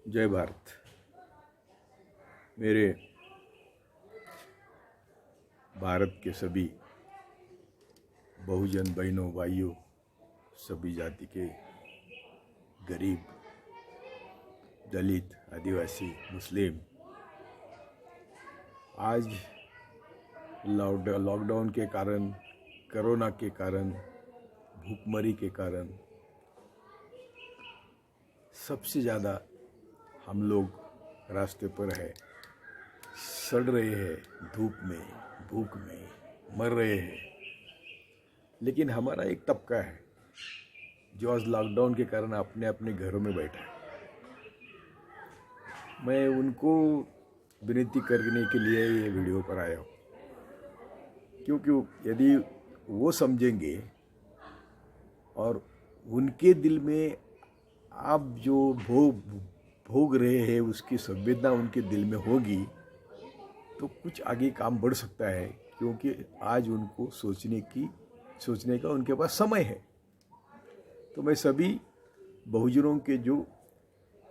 जय भारत। मेरे भारत के सभी बहुजन बहनों भाइयों, सभी जाति के गरीब, दलित, आदिवासी, मुस्लिम, आज लॉकडाउन के कारण, कोरोना के कारण, भूखमरी के कारण सबसे ज़्यादा हम लोग रास्ते पर है, सड़ रहे हैं, धूप में, भूख में मर रहे हैं। लेकिन हमारा एक तबका है जो आज लॉकडाउन के कारण अपने अपने घरों में बैठा है। मैं उनको विनती करने के लिए ये वीडियो पर आया हूँ, क्योंकि यदि वो समझेंगे और उनके दिल में आप जो भोग रहे हैं उसकी संवेदना उनके दिल में होगी तो कुछ आगे काम बढ़ सकता है, क्योंकि आज उनको सोचने का उनके पास समय है। तो मैं सभी बहुजनों के जो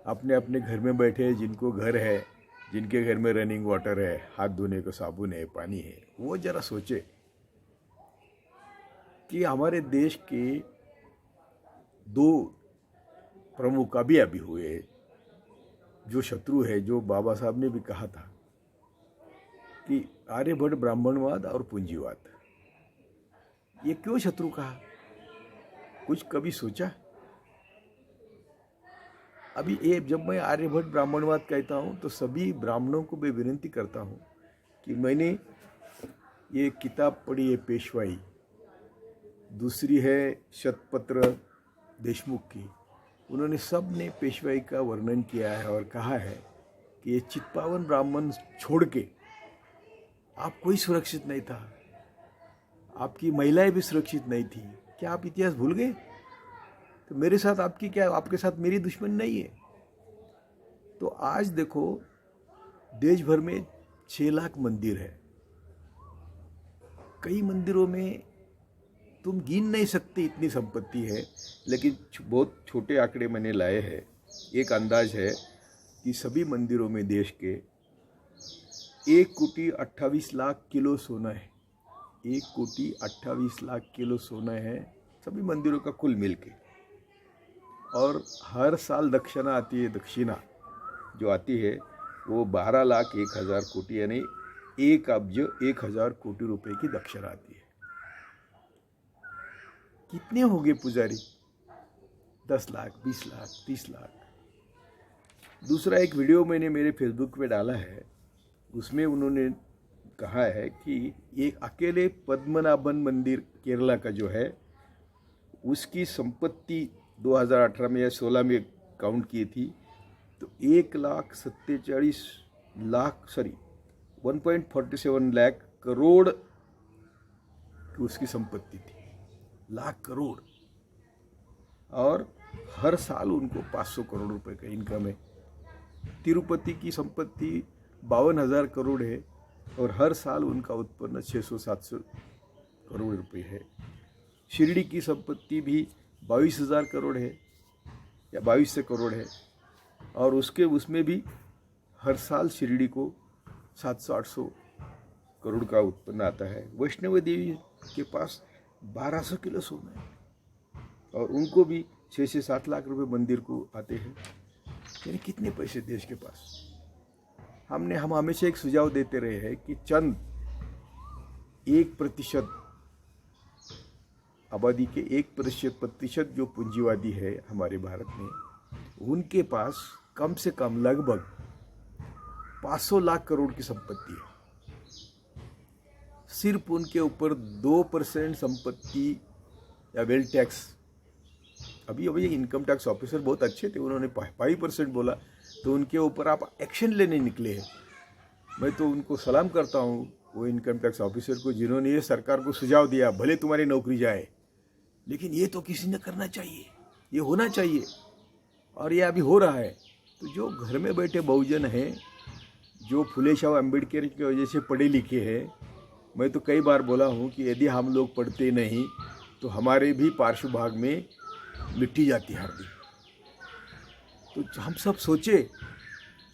अपने अपने घर में बैठे हैं, जिनको घर है, जिनके घर में रनिंग वाटर है, हाथ धोने का साबुन है, पानी है, वो जरा सोचे कि हमारे देश के दो प्रमुख अभी हुए जो शत्रु है, जो बाबा साहब ने भी कहा था कि आर्यभट्ट ब्राह्मणवाद और पूंजीवाद, ये क्यों शत्रु कहा? कुछ कभी सोचा? अभी ये जब मैं आर्यभट्ट ब्राह्मणवाद कहता हूँ तो सभी ब्राह्मणों को मैं विनती करता हूँ कि मैंने ये किताब पढ़ी है पेशवाई, दूसरी है शतपत्र देशमुख की। उन्होंने सब ने पेशवाई का वर्णन किया है और कहा है कि ये चित्पावन ब्राह्मण छोड़ के आप कोई सुरक्षित नहीं था, आपकी महिलाएं भी सुरक्षित नहीं थी। क्या आप इतिहास भूल गए? तो मेरे साथ आपकी क्या, आपके साथ मेरी दुश्मन नहीं है। तो आज देखो, देश भर में 6 लाख मंदिर है। कई मंदिरों में तुम गिन नहीं सकते, इतनी संपत्ति है। लेकिन बहुत छोटे आंकड़े मैंने लाए हैं। एक अंदाज है कि सभी मंदिरों में देश के 1,28,00,000 किलो सोना है। 1,28,00,000 किलो सोना है सभी मंदिरों का कुल मिलके। और हर साल दक्षिणा आती है, दक्षिणा जो आती है वो 12,01,000 कोटी, यानी 1,01,000 कोटी रुपए की दक्षिणा आती है। कितने हो गए पुजारी? 10 लाख, 20 लाख, 30 लाख। दूसरा एक वीडियो मैंने मेरे फेसबुक पे डाला है, उसमें उन्होंने कहा है कि एक अकेले पद्मनाभन मंदिर केरला का जो है, उसकी संपत्ति 2018 में या 16 में काउंट की थी तो 1,47 लाख करोड़ की उसकी संपत्ति थी। लाख करोड़। और हर साल उनको 500 करोड़ रुपए का इनकम है। तिरुपति की संपत्ति 52,000 करोड़ है और हर साल उनका उत्पन्न 600-700 करोड़ रुपए है। शिरडी की संपत्ति भी 22,000 करोड़ है या 2200 करोड़ है और उसमें भी हर साल शिरडी को 700-800 करोड़ का उत्पन्न आता है। वैष्णव देवी के पास 1200 किलो सोना है और उनको भी 6 से 7 लाख रुपए मंदिर को आते हैं। यानी कितने पैसे देश के पास? हम हमेशा एक सुझाव देते रहे हैं कि चंद 1% आबादी के 1% जो पूंजीवादी है हमारे भारत में, उनके पास कम से कम लगभग 500 लाख करोड़ की संपत्ति है। सिर्फ उनके ऊपर 2% संपत्ति या वेल्थ टैक्स, अभी इनकम टैक्स ऑफिसर बहुत अच्छे थे, उन्होंने 5% बोला तो उनके ऊपर आप एक्शन लेने निकले हैं। मैं तो उनको सलाम करता हूँ, वो इनकम टैक्स ऑफिसर को, जिन्होंने ये सरकार को सुझाव दिया, भले तुम्हारी नौकरी जाए लेकिन ये तो किसी ने करना चाहिए, ये होना चाहिए। और ये अभी हो रहा है। तो जो घर में बैठे बहुजन हैं, जो फुले शाह अम्बेडकर की वजह से पढ़े लिखे हैं, मैं तो कई बार बोला हूँ कि यदि हम लोग पढ़ते नहीं तो हमारे भी पार्श्व भाग में मिट्टी जाती हर दिन। तो हम सब सोचे,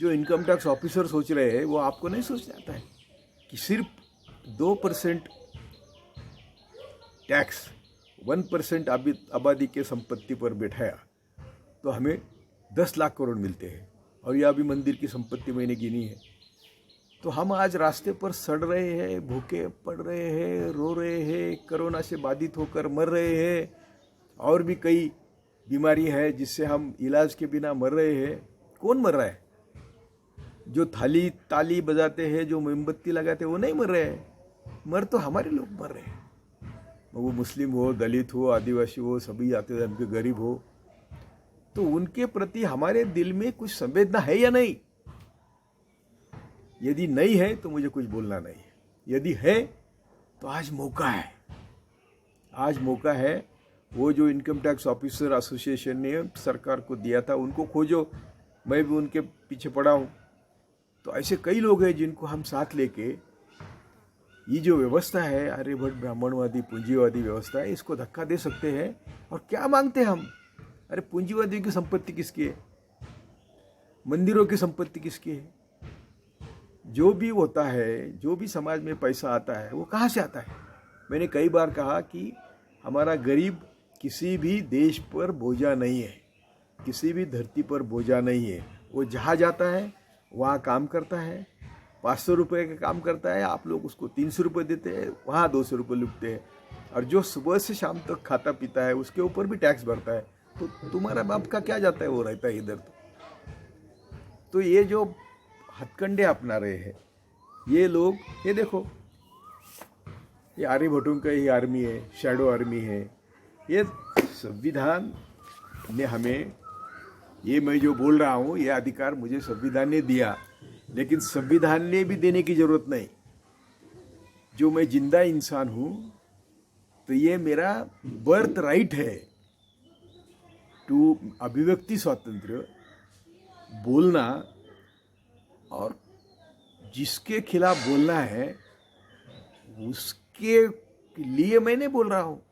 जो इनकम टैक्स ऑफिसर सोच रहे हैं वो आपको नहीं सोचना आता है कि सिर्फ 2% टैक्स 1% आबादी के संपत्ति पर बैठाया तो हमें 10 लाख करोड़ मिलते हैं। और यह अभी मंदिर की संपत्ति मैंने गिनी है। तो हम आज रास्ते पर सड़ रहे हैं, भूखे पड़ रहे हैं, रो रहे हैं, कोरोना से बाधित होकर मर रहे हैं, और भी कई बीमारी है जिससे हम इलाज के बिना मर रहे हैं। कौन मर रहा है? जो थाली ताली बजाते हैं, जो मोमबत्ती लगाते हैं, वो नहीं मर रहे हैं। मर तो हमारे लोग मर रहे हैं, वो मुस्लिम हो, दलित हो, आदिवासी हो, सभी आते हैं, उनके गरीब हो। तो उनके प्रति हमारे दिल में कुछ संवेदना है या नहीं? यदि नहीं है तो मुझे कुछ बोलना नहीं है, यदि है तो आज मौका है। आज मौका है। वो जो इनकम टैक्स ऑफिसर एसोसिएशन ने सरकार को दिया था उनको खोजो, मैं भी उनके पीछे पड़ा हूँ। तो ऐसे कई लोग हैं जिनको हम साथ लेके ये जो व्यवस्था है, आर्यभट्ट ब्राह्मणवादी पूंजीवादी व्यवस्था है, इसको धक्का दे सकते हैं। और क्या मांगते हैं हम? अरे पूंजीवादी की संपत्ति किसकी है? मंदिरों की संपत्ति किसकी है? जो भी होता है, जो भी समाज में पैसा आता है, वो कहाँ से आता है? मैंने कई बार कहा कि हमारा गरीब किसी भी देश पर बोझा नहीं है, किसी भी धरती पर बोझा नहीं है। वो जहाँ जाता है वहाँ काम करता है, 500 रुपये का काम करता है, आप लोग उसको 300 रुपये देते हैं, वहाँ 200 रुपये लुटते हैं। और जो सुबह से शाम तक खाता पीता है उसके ऊपर भी टैक्स भरता है। तो तुम्हारा बाप का क्या जाता है, वो रहता है इधर। तो ये जो हथकंडे अपना रहे हैं ये लोग, ये देखो, ये आर्यभट्टों का ही आर्मी है, शैडो आर्मी है। ये संविधान ने हमें, ये मैं जो बोल रहा हूँ, ये अधिकार मुझे संविधान ने दिया, लेकिन संविधान ने भी देने की जरूरत नहीं। जो मैं जिंदा इंसान हूँ तो ये मेरा बर्थ राइट है टू अभिव्यक्ति स्वातंत्र्य, बोलना, और जिसके खिलाफ बोलना है उसके लिए मैं नहीं बोल रहा हूँ,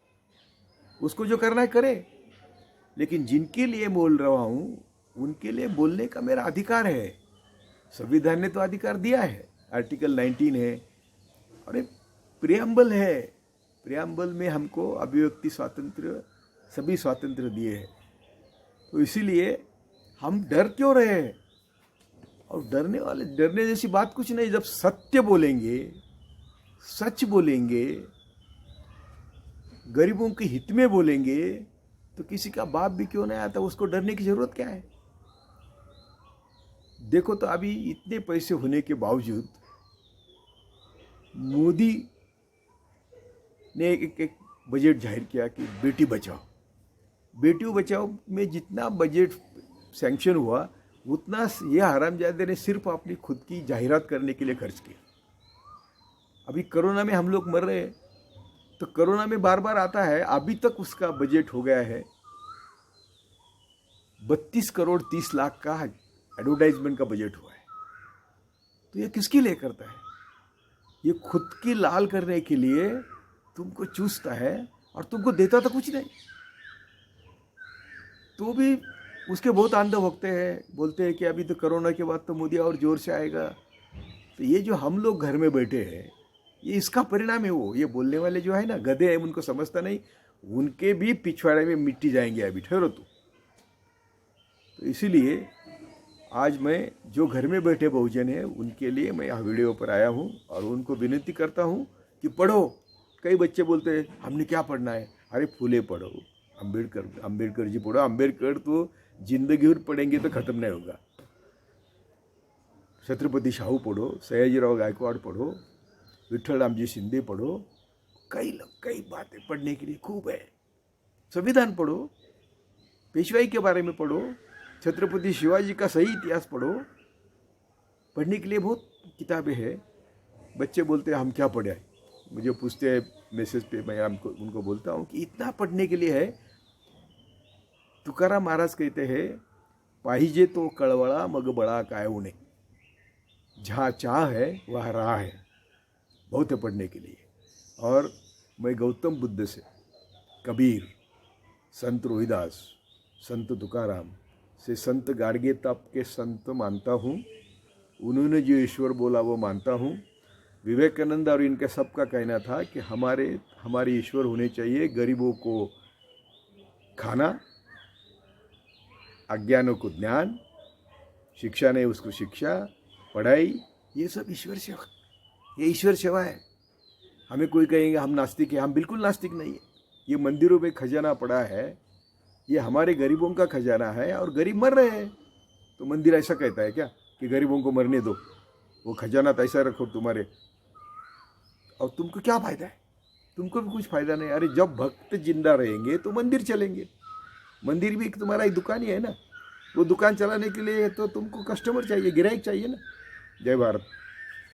उसको जो करना है करे। लेकिन जिनके लिए बोल रहा हूँ उनके लिए बोलने का मेरा अधिकार है। संविधान ने तो अधिकार दिया है, आर्टिकल 19 है और एक प्रियम्बल है। प्रियम्बल में हमको अभिव्यक्ति स्वातंत्र्य, सभी स्वातंत्र्य दिए हैं। तो इसीलिए हम डर क्यों रहे हैं? और डरने जैसी बात कुछ नहीं। जब सत्य बोलेंगे, सच बोलेंगे, गरीबों के हित में बोलेंगे, तो किसी का बाप भी क्यों नहीं आता, उसको डरने की जरूरत क्या है? देखो तो अभी इतने पैसे होने के बावजूद मोदी ने एक बजट जाहिर किया कि बेटी बचाओ। बेटी बचाओ में जितना बजट सैंक्शन हुआ उतना ये हरामजादे ने सिर्फ अपनी खुद की जाहिरात करने के लिए खर्च किया। अभी कोरोना में हम लोग मर रहे हैं, तो कोरोना में बार बार आता है, अभी तक उसका बजट हो गया है 32 करोड़ 30 लाख का एडवर्टाइजमेंट का बजट हुआ है। तो ये किसके लिए करता है? ये खुद की लाल करने के लिए तुमको चूसता है और तुमको देता तो कुछ नहीं। तो भी उसके बहुत आंधे भोगते हैं, बोलते हैं कि अभी तो कोरोना के बाद तो मोदी और जोर से आएगा। तो ये जो हम लोग घर में बैठे हैं, ये इसका परिणाम है। वो ये बोलने वाले जो है ना, गधे हैं, उनको समझता नहीं, उनके भी पिछवाड़े में मिट्टी जाएंगे। अभी ठहरो तो इसीलिए आज मैं जो घर में बैठे बहुजन है उनके लिए मैं यहाँ वीडियो पर आया हूँ और उनको विनती करता हूँ कि पढ़ो। कई बच्चे बोलते हैं हमने क्या पढ़ना है? अरे फूले पढ़ो, अंबेडकर जी पढ़ो। अंबेडकर तो जिंदगी भर पढ़ेंगे तो ख़त्म नहीं होगा। छत्रपति शाहू पढ़ो, सयाजीराव गायकवाड़ पढ़ो, विठल राम जी शिंदे पढ़ो। कई बातें पढ़ने के लिए खूब है। संविधान पढ़ो, पेशवाई के बारे में पढ़ो, छत्रपति शिवाजी का सही इतिहास पढ़ो। पढ़ने के लिए बहुत किताबें हैं। बच्चे बोलते हैं हम क्या पढ़े? मुझे पूछते हैं मैसेज पे, मैं उनको बोलता हूँ कि इतना पढ़ने के लिए है। तुकाराम महाराज कहते हैं, पाहिजे तो कळवळा मग बळा काय उणे। जहाँ चाह है वहाँ राह है। बहुत है पढ़ने के लिए। और मैं गौतम बुद्ध से, कबीर, संत रोहिदास, संत तुकाराम, से संत गाडगे तप के संत मानता हूँ। उन्होंने जो ईश्वर बोला वो मानता हूँ। विवेकानंद और इनका सबका कहना था कि हमारे ईश्वर होने चाहिए गरीबों को खाना, अज्ञानों को ज्ञान, शिक्षा ने उसको शिक्षा, पढ़ाई, ये सब ईश्वर सेवा, ये ईश्वर सेवा है। हमें कोई कहेंगे हम नास्तिक हैं, हम बिल्कुल नास्तिक नहीं है। ये मंदिरों में खजाना पड़ा है, ये हमारे गरीबों का खजाना है और गरीब मर रहे हैं। तो मंदिर ऐसा कहता है क्या कि गरीबों को मरने दो, वो खजाना तो ऐसा रखो तुम्हारे, और तुमको क्या फ़ायदा है? तुमको भी कुछ फ़ायदा नहीं। अरे जब भक्त जिंदा रहेंगे तो मंदिर चलेंगे। मंदिर भी तुम्हारा एक दुकान ही है ना, वो दुकान चलाने के लिए तो तुमको कस्टमर चाहिए, ग्राहक चाहिए ना। जय भारत।